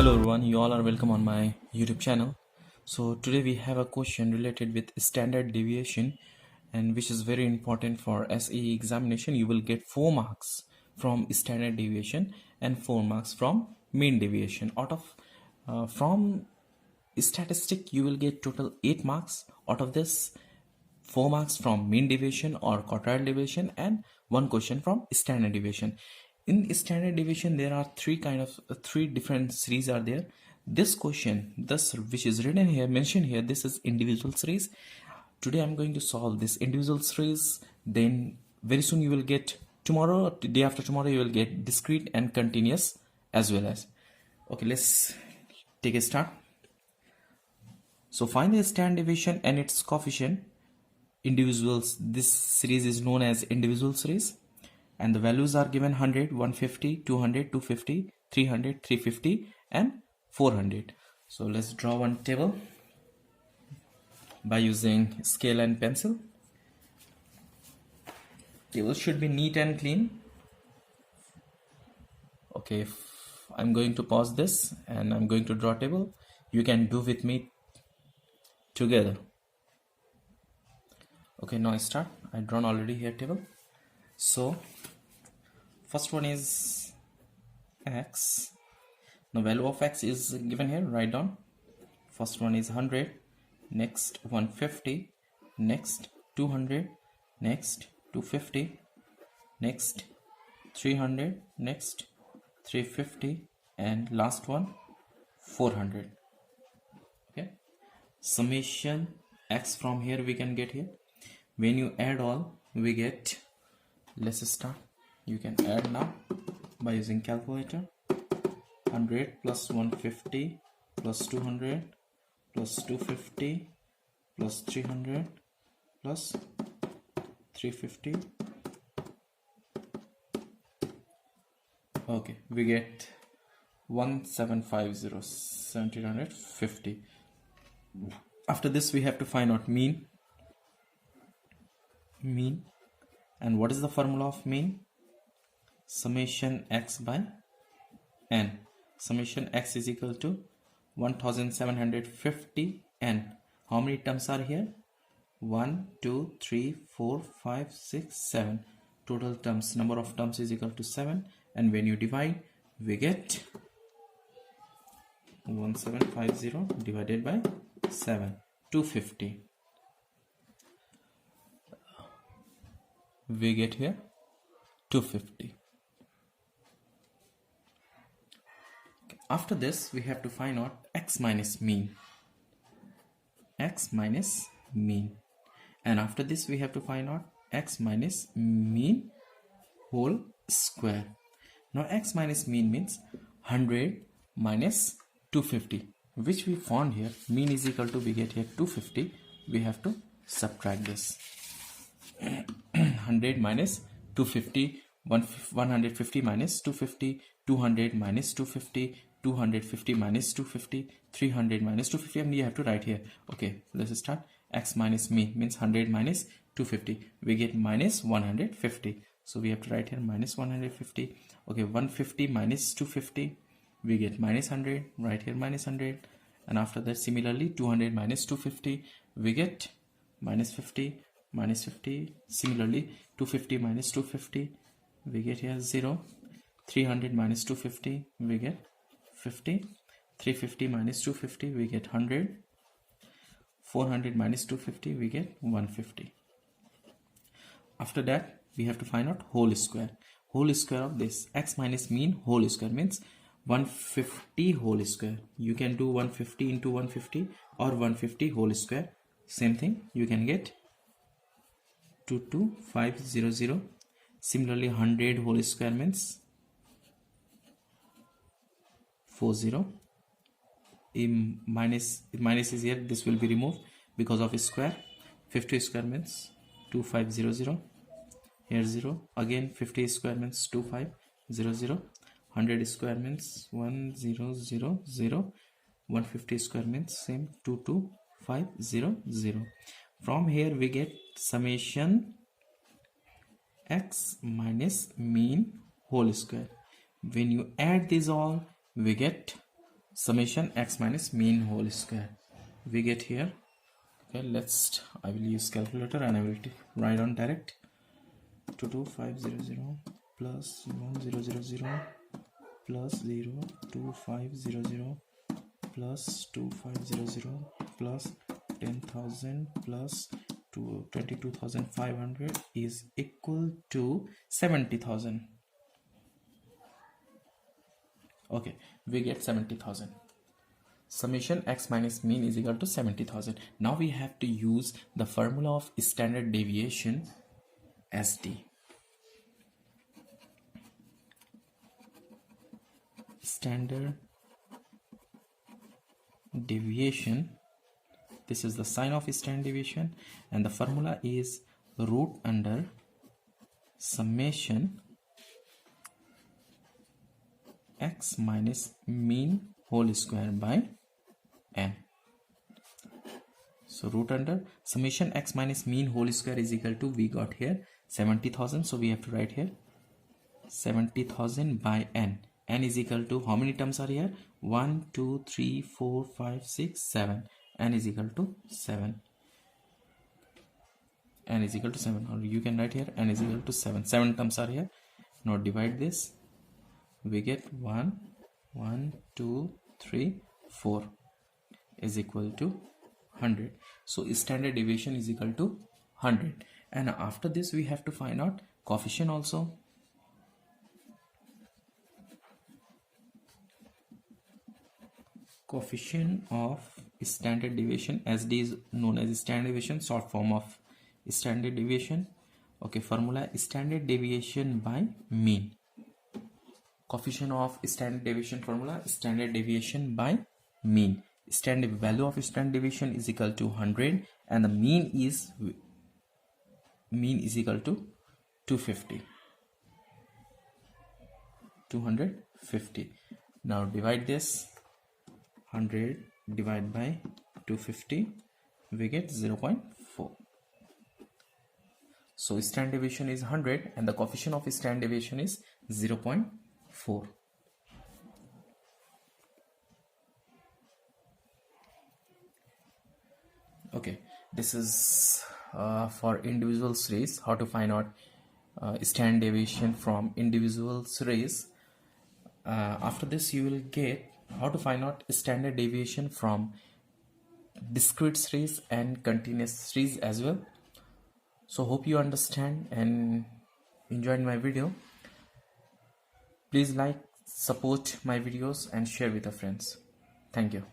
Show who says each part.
Speaker 1: Hello everyone, you all are welcome on my YouTube channel. So today we have a question related with standard deviation, and which is very important for SE examination. You will get 4 marks from standard deviation and 4 marks from mean deviation. Out of from statistic you will get total 8 marks. Out of this, 4 marks from mean deviation or quartile deviation and 1 question from standard deviation. In standard deviation there are three different series are there. This question, this which is written here, mentioned here, this is individual series. Today I'm going to solve this individual series. Then very soon you will get, tomorrow, day after tomorrow, you will get discrete and continuous as well as. Okay, let's take a start. So find the standard deviation and its coefficient. Individuals, this series is known as individual series, and the values are given 100, 150, 200, 250, 300, 350 and 400. So let's draw one table by using scale and pencil. Table should be neat and clean. Okay, I'm going to pause this and I'm going to draw a table. You can do with me together. Okay, now I start. I drawn already here table. So first one is x. The value of x is given here. Write down. First one is 100, next 150, next 200, next 250, next 300, next 350, and last one 400. Okay, summation x from here we can get here. When you add all, we get, let's start. You can add now by using calculator. 100 plus 150 plus 200 plus 250 plus 300 plus 350. Okay, we get 1750, 1750. After this we have to find out mean. And what is the formula of mean? Summation x by n. Summation x is equal to 1750 n. How many terms are here? 1, 2, 3, 4, 5, 6, 7. Total terms, number of terms is equal to 7, and when you divide we get 1750 divided by 7, 250. We get here 250. Okay. After this we have to find out x minus mean. X minus mean. And after this we have to find out x minus mean whole square. Now x minus mean means 100 minus 250, which we found here. Mean is equal to, we get here 250. We have to subtract this. 100 minus 250, 150 minus 250, 200 minus 250, 250 minus 250, 300 minus 250, and you have to write here. Okay, let's start. X minus mean means 100 minus 250. We get minus 150. So we have to write here minus 150. Okay, 150 minus 250. We get minus 100. Write here minus 100. And after that, similarly, 200 minus 250. We get minus 50. Minus 50. Similarly, 250 minus 250, we get here 0. 300 minus 250, we get 50. 350 minus 250, we get 100. 400 minus 250, we get 150. After that, we have to find out whole square. Whole square of this x minus mean whole square means 150 whole square. You can do 150 into 150 or 150 whole square. Same thing, you can get 22500. Similarly, 100 whole square means 40. Minus is here, this will be removed because of a square. 50 square means 2500. Here 0. Again 50 square means 2500. 100 square means 1000. 150 square means same 22500. From here we get summation x minus mean whole square. When you add these all, we get summation x minus mean whole square. We get here, okay, I will use calculator and I will write on direct. 22500 plus 1000 plus 02500 plus 2500 plus 10,000 plus 22,500 is equal to 70,000. Okay, we get 70,000. Summation x minus mean is equal to 70,000. Now we have to use the formula of standard deviation, SD. Standard deviation, this is the sign of standard deviation, and the formula is root under summation x minus mean whole square by n. So root under summation x minus mean whole square is equal to, we got here 70,000, so we have to write here 70,000 by n. N is equal to, how many terms are here? 1 2 3 4 5 6 7. N is equal to 7. N is equal to 7, or you can write here n is equal to 7. 7 terms are here. Now divide this, we get 1 1 2 3 4 is equal to 100. So standard deviation is equal to 100, and after this we have to find out coefficient also. Coefficient of standard deviation, SD is known as standard deviation, short form of standard deviation. Okay, formula standard deviation by mean. Coefficient of standard deviation formula, standard deviation by mean. Standard value of standard deviation is equal to 100, and the mean is equal to 250. Now divide this, 100 divided by 250, we get 0.4. So standard deviation is 100 and the coefficient of standard deviation is 0.4. Okay, this is for individual series, how to find out standard deviation from individual series. After this you will get how to find out standard deviation from discrete series and continuous series as well. So hope you understand and enjoyed my video. Please like, support my videos and share with your friends. Thank you.